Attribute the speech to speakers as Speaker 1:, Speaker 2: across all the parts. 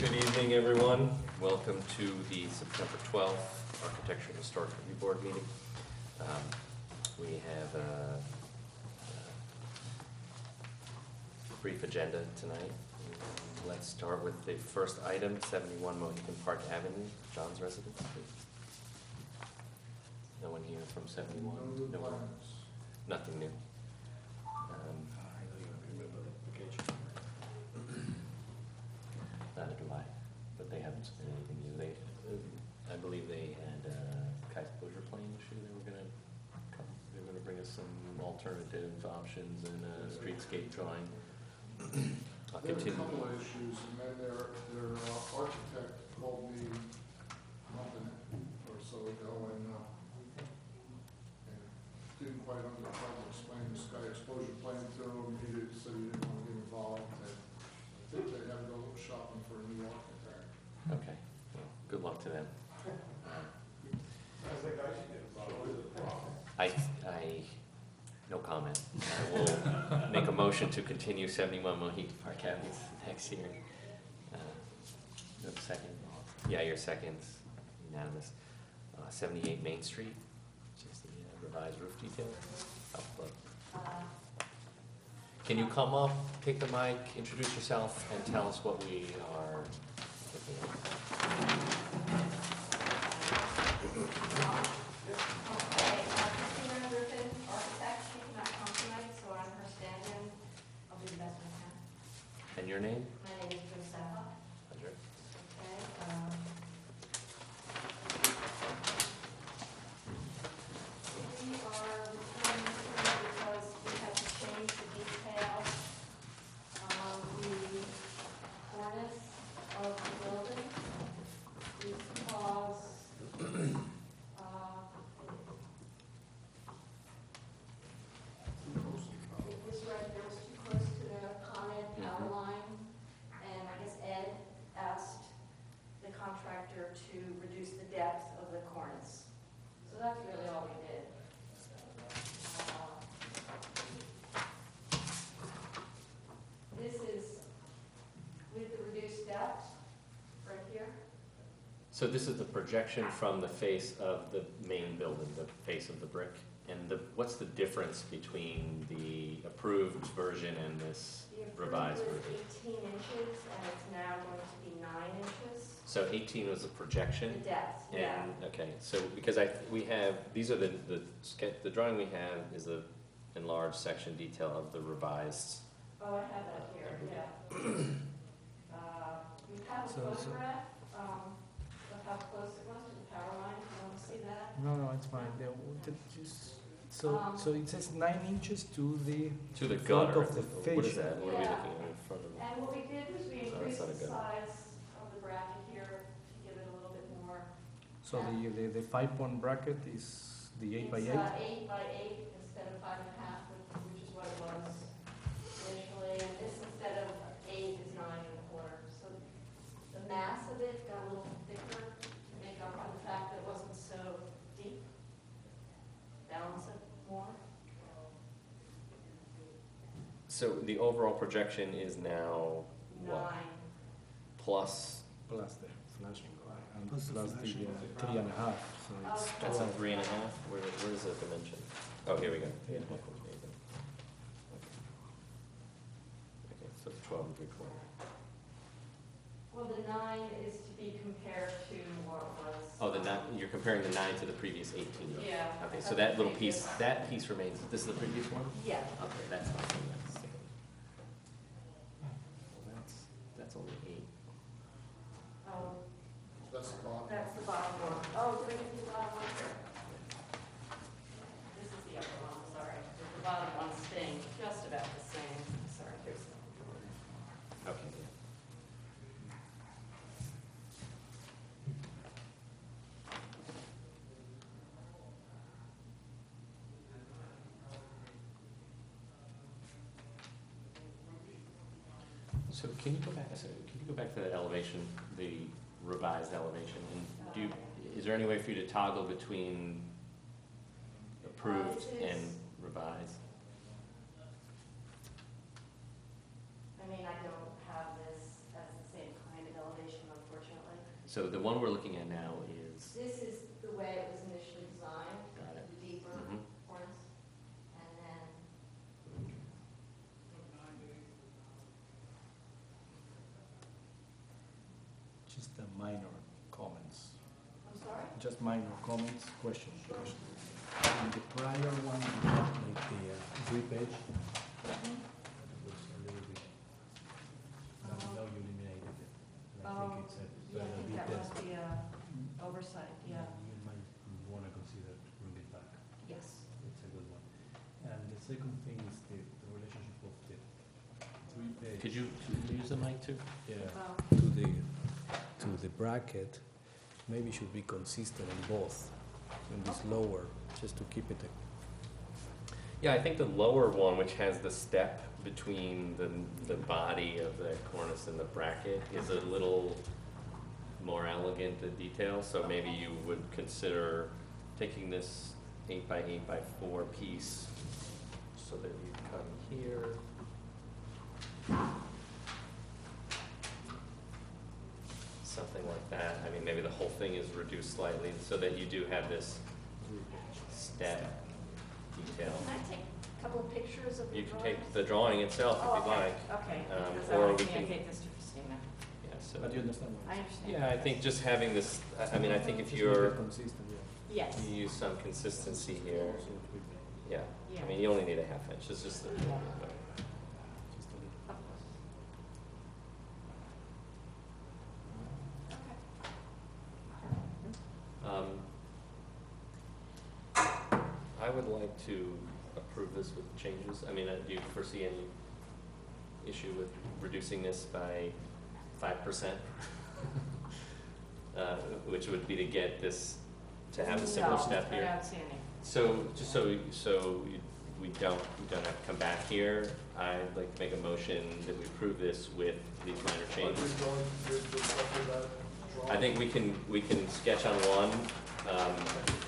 Speaker 1: Good evening, everyone. Welcome to the September 12th Architecture and Historic Review Board meeting. We have a brief agenda tonight. Let's start with the first item, 71 Mohegan Park Avenue, John's residence. No one here from 71? No one? Nothing new. Neither do I, but they haven't submitted anything new. I believe they had a kite closure plan issue. They were gonna bring us some alternative options and a streetscape drawing. I'll
Speaker 2: There's a
Speaker 1: continue.
Speaker 2: couple of issues, and then their architect called me a month or so ago, and didn't quite understand to explain the sky exposure plan to him. He said he didn't want to get involved. I think they have to go shopping for a new architect.
Speaker 1: Okay, well, good luck to them.
Speaker 2: I think I should get involved.
Speaker 1: No comment. I will make a motion to continue 71 Mohegan Park Avenue to the next hearing. No second? Yeah, your second's unanimous. 78 Main Street, which is the revised roof detail. Can you come up, take the mic, introduce yourself, and tell us what we are looking at? And your name?
Speaker 3: My name is Josefa.
Speaker 1: Roger.
Speaker 3: Okay. We are returning here because we had to change the detail of the cornice of the building because it was right, there was too close to the comment power line. And I guess Ed asked the contractor to reduce the depth of the cornice. So that's really all we did. This is with the reduced depth right here.
Speaker 1: So this is the projection from the face of the main building, the face of the brick. And what's the difference between the approved version and this revised
Speaker 3: The
Speaker 1: version?
Speaker 3: approved was 18 inches and it's now going to be 9 inches.
Speaker 1: So 18 was the
Speaker 3: The
Speaker 1: projection?
Speaker 3: depth, yeah.
Speaker 1: And, okay, so because we have, these are the drawing we have is the enlarged section detail of the revised.
Speaker 3: Oh, I have that here, yeah. We have a photograph of how close it was to the power line. You want to see that?
Speaker 4: No, it's fine. So it says 9 inches to the
Speaker 1: To the
Speaker 4: front
Speaker 1: gutter.
Speaker 4: of the
Speaker 1: What is
Speaker 4: fascia.
Speaker 1: that? What are we
Speaker 3: Yeah.
Speaker 1: looking at in front of it?
Speaker 3: And what we did was we
Speaker 1: Oh,
Speaker 3: increased
Speaker 1: that's
Speaker 3: the
Speaker 1: not a
Speaker 3: size of the bracket here to give it a little bit more.
Speaker 4: So the 5-point bracket is the 8 by 8.
Speaker 3: It's 8 by 8 instead of 5.5, which is what it was initially. And this instead of 8 is 9.25. So the mass of it got a little thicker to make up for the fact that it wasn't so deep. Balance it more.
Speaker 1: So the overall projection is now what?
Speaker 3: 9.
Speaker 1: Plus,
Speaker 4: Plus the flashing light and
Speaker 5: Plus the
Speaker 4: plus the
Speaker 5: flashing
Speaker 4: 3.5. So it's
Speaker 3: Okay.
Speaker 1: that's a
Speaker 4: 12.
Speaker 1: 3.5? Where is the dimension? Oh, here we go. 3.5. Okay, so 12 and 3/4.
Speaker 3: Well, the 9 is to be compared to what was.
Speaker 1: Oh, you're comparing the 9 to the previous 18.
Speaker 3: Yeah.
Speaker 1: Okay, so that little piece, that piece remains, this is the previous one?
Speaker 3: Yeah.
Speaker 1: Okay, that's not, that's only 8.
Speaker 3: Oh,
Speaker 2: That's the bottom.
Speaker 3: that's the bottom one. Oh, did I get the bottom one? This is the upper one, sorry. The bottom one's staying just about the same. Sorry, here's the.
Speaker 1: Okay. So can you go back a second? Can you go back to that elevation, the revised elevation? And is there any way for you to toggle between approved
Speaker 3: It is-
Speaker 1: and revised?
Speaker 3: I mean, I don't have this as the same kind of elevation
Speaker 1: So the one we're looking at now is,
Speaker 3: This is the way it was initially designed,
Speaker 1: got it.
Speaker 3: the deeper
Speaker 1: Mhm.
Speaker 3: cornice. And then,
Speaker 4: Just the minor comments.
Speaker 3: I'm sorry?
Speaker 4: Just minor comments, question. In the prior one, you had like the 3-page. It was a little bit, now you eliminated it. And I think it's a
Speaker 5: Yeah, I
Speaker 4: better
Speaker 5: think that
Speaker 4: detail.
Speaker 5: must be a oversight, yeah.
Speaker 4: You might want to consider to bring it back.
Speaker 5: Yes.
Speaker 4: It's a good one. And the second thing is the relationship of the 3-page.
Speaker 1: Could you use the mic too?
Speaker 4: Yeah,
Speaker 5: Well,
Speaker 4: to the bracket, maybe should be consistent in both, in this lower, just to keep it.
Speaker 1: Yeah, I think the lower one, which has the step between the body of the cornice and the bracket, is a little more elegant in detail, so maybe you would consider taking this 8x8x4 piece so that you come here. Something like that. I mean, maybe the whole thing is reduced slightly so that you do have this step detail.
Speaker 3: Can I take a couple of pictures of the
Speaker 1: You can
Speaker 3: drawings?
Speaker 1: take the drawing itself
Speaker 3: Oh,
Speaker 1: if you'd
Speaker 3: okay.
Speaker 1: like.
Speaker 5: okay,
Speaker 1: Um,
Speaker 5: because I
Speaker 1: or
Speaker 5: want
Speaker 1: we
Speaker 5: to
Speaker 1: can-
Speaker 5: communicate this to Christina.
Speaker 1: Yeah, so
Speaker 4: But you understand what
Speaker 5: I
Speaker 4: I'm
Speaker 5: understand.
Speaker 1: yeah, I think just having this, I mean, I think if
Speaker 4: saying?
Speaker 1: you're,
Speaker 4: Just make it consistent, yeah.
Speaker 5: Yes.
Speaker 1: you use some consistency here,
Speaker 4: So 3-page,
Speaker 1: yeah.
Speaker 5: Yeah.
Speaker 1: I mean, you only need a half inch, it's just the,
Speaker 4: just a little.
Speaker 5: Of course. Okay.
Speaker 1: I would like to approve this with changes. I mean, do you foresee any issue with reducing this by 5%? Which would be to get this, to have a similar step
Speaker 5: No,
Speaker 1: here.
Speaker 5: I don't see any.
Speaker 1: So, just we don't have to come back here, I'd like to make a motion that we approve this with these minor
Speaker 2: Are
Speaker 1: changes.
Speaker 2: we going to just copy that drawing?
Speaker 1: I think we can sketch on one,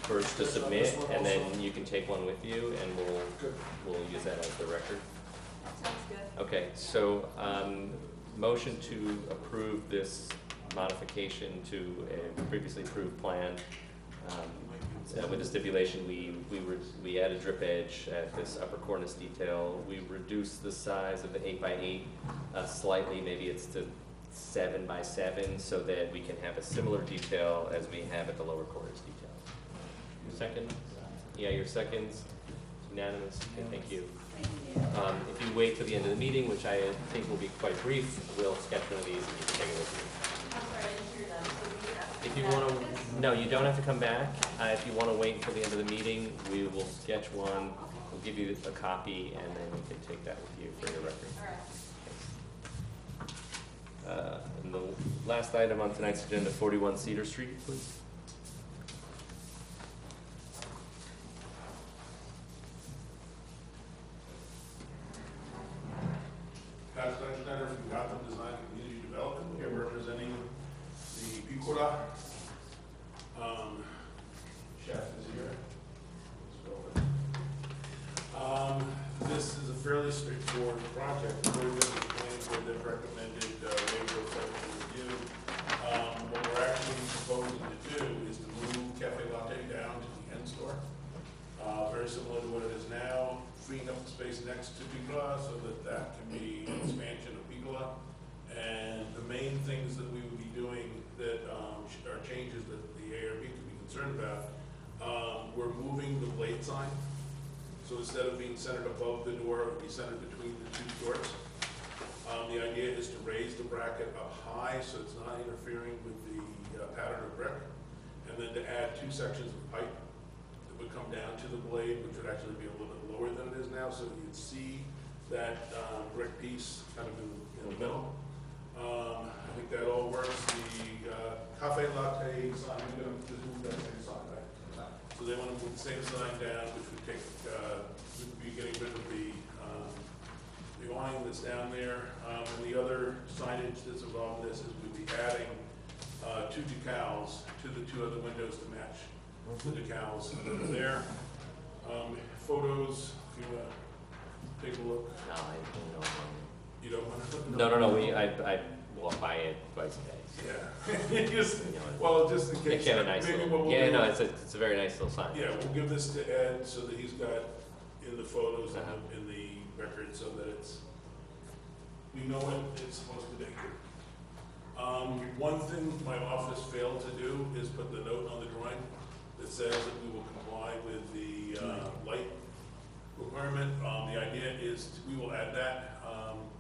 Speaker 1: first to submit, and then you can take one with you, and
Speaker 2: Good.
Speaker 1: we'll use that as the record.
Speaker 3: That sounds good.
Speaker 1: Okay, so, motion to approve this modification to a previously approved plan, with the stipulation, we added drip edge at this upper cornice detail. We reduced the size of the 8x8 slightly, maybe it's to 7x7, so that we can have a similar detail as we have at the lower cornice detail. Your second? Yeah, your seconds, unanimous, okay, thank you. If you wait till the end of the meeting, which I think will be quite brief, we'll sketch one of these and you can take a look at it.
Speaker 3: I'm sorry, I didn't hear that. So we have to
Speaker 1: If you
Speaker 3: come back
Speaker 1: want
Speaker 3: to
Speaker 1: to,
Speaker 3: this?
Speaker 1: no, you don't have to come back. If you want to wait until the end of the meeting, we will sketch one. We'll give you a copy, and then you can take that with you for your record.
Speaker 3: All right.
Speaker 1: And the last item on tonight's agenda, 41 Cedar Street, please.
Speaker 6: Pat Steinschneider from Gotham Design and Community Development, here representing the Picora. Chef is here. This is a fairly straightforward project. The board members planning board that recommended waiver of site plan review. What we're actually proposing to do is to move Cafe Latte down to the end store. Very similar to what it is now, freeing up the space next to Piccola so that that can be an expansion of Piccola. And the main things that we would be doing that are changes that the Ahrb could be concerned about, we're moving the blade sign. So instead of being centered above the door, it would be centered between the two doors. The idea is to raise the bracket up high so it's not interfering with the pattern of brick. And then to add 2 sections of pipe that would come down to the blade, which would actually be a little bit lower than it is now, so you'd see that brick piece kind of in the middle. I think that all works. The Cafe Latte sign, we're going to just move that same sign, right? So they want to move the same sign down, which would take, would be getting rid of the awning that's down there. And the other signage that's involved in this is we'd be adding 2 decals to the 2 other windows to match the decals that are there. Photos, if you want to take a look.
Speaker 1: No, I don't know.
Speaker 6: You don't want to?
Speaker 1: No, we walk by it twice a day. So,
Speaker 6: Yeah. Just,
Speaker 1: you know,
Speaker 6: well, just in
Speaker 1: Make
Speaker 6: case.
Speaker 1: it a nice
Speaker 6: maybe
Speaker 1: little,
Speaker 6: what we'll
Speaker 1: yeah,
Speaker 6: do-
Speaker 1: no, it's a very nice little sign.
Speaker 6: Yeah, we'll give this to Ed so that he's got in the photos and
Speaker 1: Uh-huh.
Speaker 6: in the record so that we know what it's supposed to be. One thing my office failed to do is put the note on the drawing that says that we will comply with the light requirement. The idea is we will add that.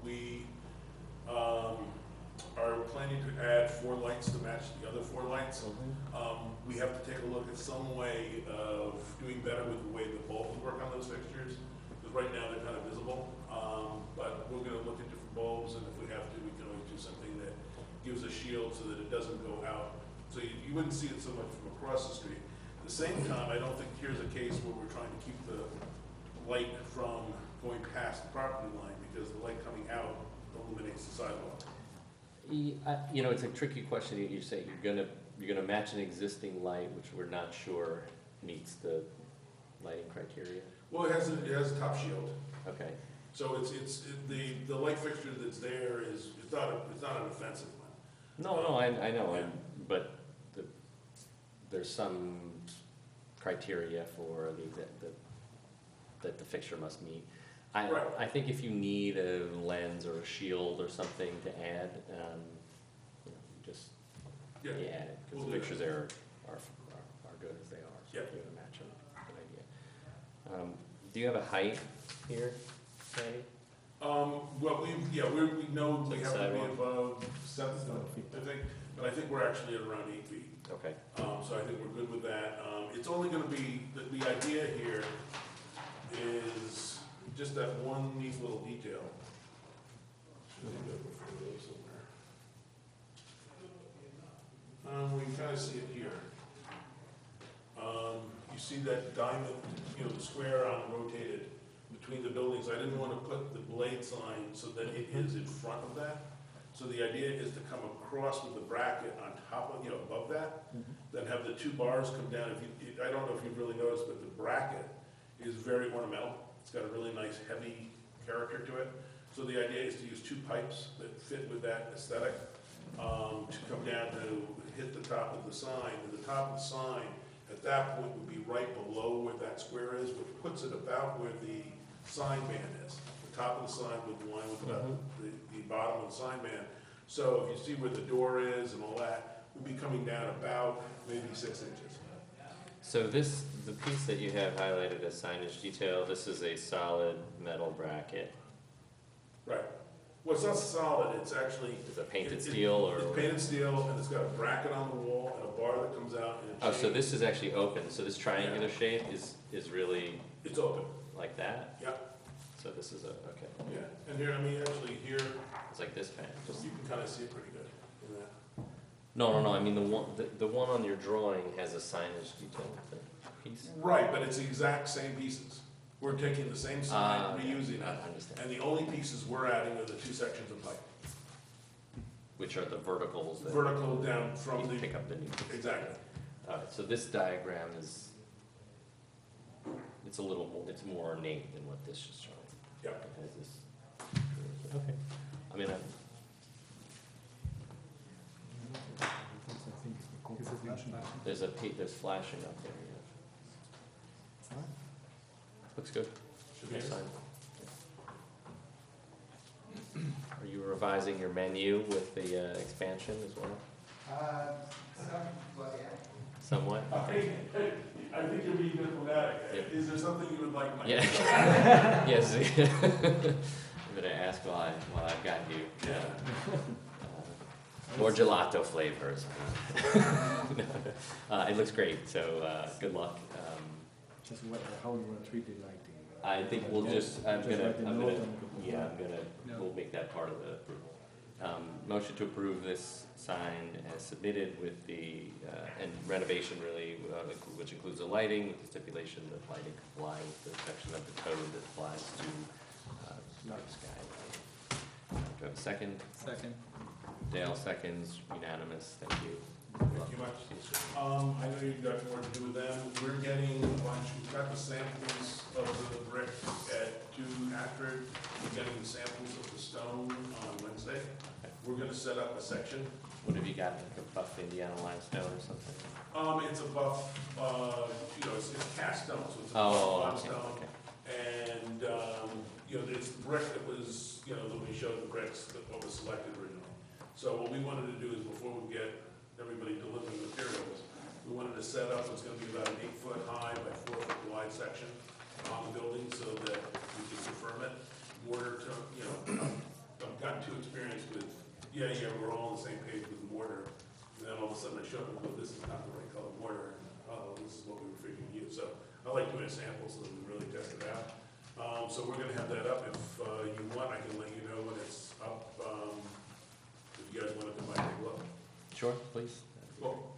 Speaker 6: We are planning to add 4 lights to match the other 4 lights. We have to take a look at some way of doing better with the way the bulbs work on those fixtures, because right now they're kind of visible. But we're gonna look at different bulbs, and if we have to, we can always do something that gives a shield so that it doesn't go out. So you wouldn't see it so much from across the street. At the same time, I don't think here's a case where we're trying to keep the light from going past the property line, because the light coming out illuminates the sidewalk.
Speaker 1: You know, it's a tricky question. You say you're gonna match an existing light, which we're not sure meets the lighting criteria.
Speaker 6: Well, it has a top shield.
Speaker 1: Okay.
Speaker 6: So the light fixture that's there it's not an offensive one.
Speaker 1: No, I know,
Speaker 6: Yeah.
Speaker 1: but there's some criteria for that the fixture must meet.
Speaker 6: Right.
Speaker 1: I think if you need a lens or a shield or something to add, you know, you just,
Speaker 6: Yeah.
Speaker 1: you add it, because
Speaker 6: We'll
Speaker 1: the
Speaker 6: do
Speaker 1: pictures
Speaker 6: that.
Speaker 1: there are good as they are, so
Speaker 6: Yeah.
Speaker 1: if you're gonna match them, good idea. Do you have a height here, say?
Speaker 6: Well, we know we have to be
Speaker 1: Sidewalk.
Speaker 6: above 7 feet, I think, but I think we're actually at around 8 feet.
Speaker 1: Okay.
Speaker 6: So I think we're good with that. It's only gonna be, the idea here is just that one neat little detail. Should be good before it goes somewhere. We can kind of see it here. You see that diamond, the square on rotated between the buildings. I didn't want to put the blade sign so that it is in front of that. So the idea is to come across with the bracket on top of, above that, then have the 2 bars come down. I don't know if you've really noticed, but the bracket is very ornamental. It's got a really nice heavy character to it. So the idea is to use 2 pipes that fit with that aesthetic to come down to hit the top of the sign. And the top of the sign at that point would be right below where that square is, which puts it about where the sign band is. The top of the sign would line with about the bottom of the sign band. So if you see where the door is and all that, would be coming down about maybe 6 inches.
Speaker 1: So the piece that you have highlighted as signage detail, this is a solid metal bracket.
Speaker 6: Right. Well, it's not solid, it's actually.
Speaker 1: Is it painted steel or?
Speaker 6: It's painted steel, and it's got a bracket on the wall and a bar that comes out and it
Speaker 1: Oh, so
Speaker 6: changes.
Speaker 1: this is actually open, so this triangular shape is really
Speaker 6: It's open,
Speaker 1: like that?
Speaker 6: yeah,
Speaker 1: So this is okay.
Speaker 6: yeah. And here, actually here,
Speaker 1: It's like this fan, just.
Speaker 6: you can kind of see it pretty good in that.
Speaker 1: No, I mean, the one on your drawing has a signage detail piece.
Speaker 6: Right, but it's the exact same pieces. We're taking the same sign, reusing
Speaker 1: I
Speaker 6: it,
Speaker 1: understand.
Speaker 6: and the only pieces we're adding are the 2 sections of pipe.
Speaker 1: Which are the verticals that
Speaker 6: Vertical down from
Speaker 1: you
Speaker 6: the,
Speaker 1: pick up the new piece.
Speaker 6: exactly.
Speaker 1: Alright, so this diagram is, it's a little more, it's more ornate than what this is showing.
Speaker 6: Yep.
Speaker 1: It has this. Okay. I mean, there's flashing up there, yeah. Looks good.
Speaker 6: Should be
Speaker 1: Nice
Speaker 6: good.
Speaker 1: sign. Are you revising your menu with the expansion as well? Somewhat? Okay.
Speaker 6: I think you're being diplomatic.
Speaker 1: Yep.
Speaker 6: Is there something you would like, Mike?
Speaker 1: Yeah. Yes. I'm gonna ask while I've got you.
Speaker 6: Yeah.
Speaker 1: More gelato flavors. It looks great, so good luck.
Speaker 4: Just how you want to treat the lighting.
Speaker 1: I think we'll just,
Speaker 4: write the note and
Speaker 1: we'll make that part of the approval. Motion to approve this sign as submitted with the, and renovation really, which includes the lighting, with the stipulation that lighting comply with the section of the code that applies to dark sky lighting. Do I have a second?
Speaker 7: Second.
Speaker 1: Dale seconds, unanimous, thank you.
Speaker 6: Thank you much. I know you've got more to do with them. We're getting a bunch, we've got the samples of the brick at 2 Ahrb. We're getting the samples of the stone on Wednesday. We're gonna set up a section.
Speaker 1: What have you got, like a buff Indiana limestone or something?
Speaker 6: It's a buff, it's cast stone, so it's a
Speaker 1: Oh,
Speaker 6: buff
Speaker 1: okay,
Speaker 6: limestone.
Speaker 1: okay.
Speaker 6: And, it's the brick that was, that we showed the bricks, what was selected originally. So what we wanted to do is, before we get everybody delivering materials, we wanted to set up what's gonna be about an 8-foot high by 4-foot wide section on the building so that we can confirm it. Mortar, I've gotten too experienced with, we're all on the same page with the mortar. And then all of a sudden I show up and go, this is not the right color mortar, and this is what we were figuring to use. So I like doing a sample so that we really test it out. So we're gonna have that up. If you want, I can let you know when it's up. If you guys wanna come by and take a look.
Speaker 1: Sure, please.
Speaker 6: Cool.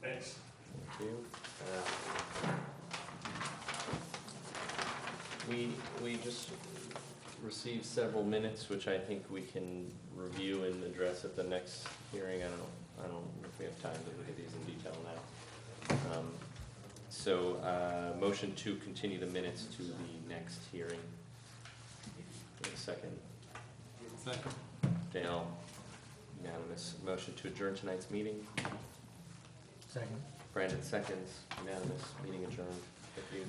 Speaker 6: Thanks.
Speaker 1: Thank you. We just received several minutes, which I think we can review and address at the next hearing. I don't know if we have time to look at these in detail now. Motion to continue the minutes to the next hearing. Wait a second.
Speaker 4: Second.
Speaker 1: Dale, unanimous. Motion to adjourn tonight's meeting.
Speaker 4: Second.
Speaker 1: Brandon seconds, unanimous. Meeting adjourned. Thank you.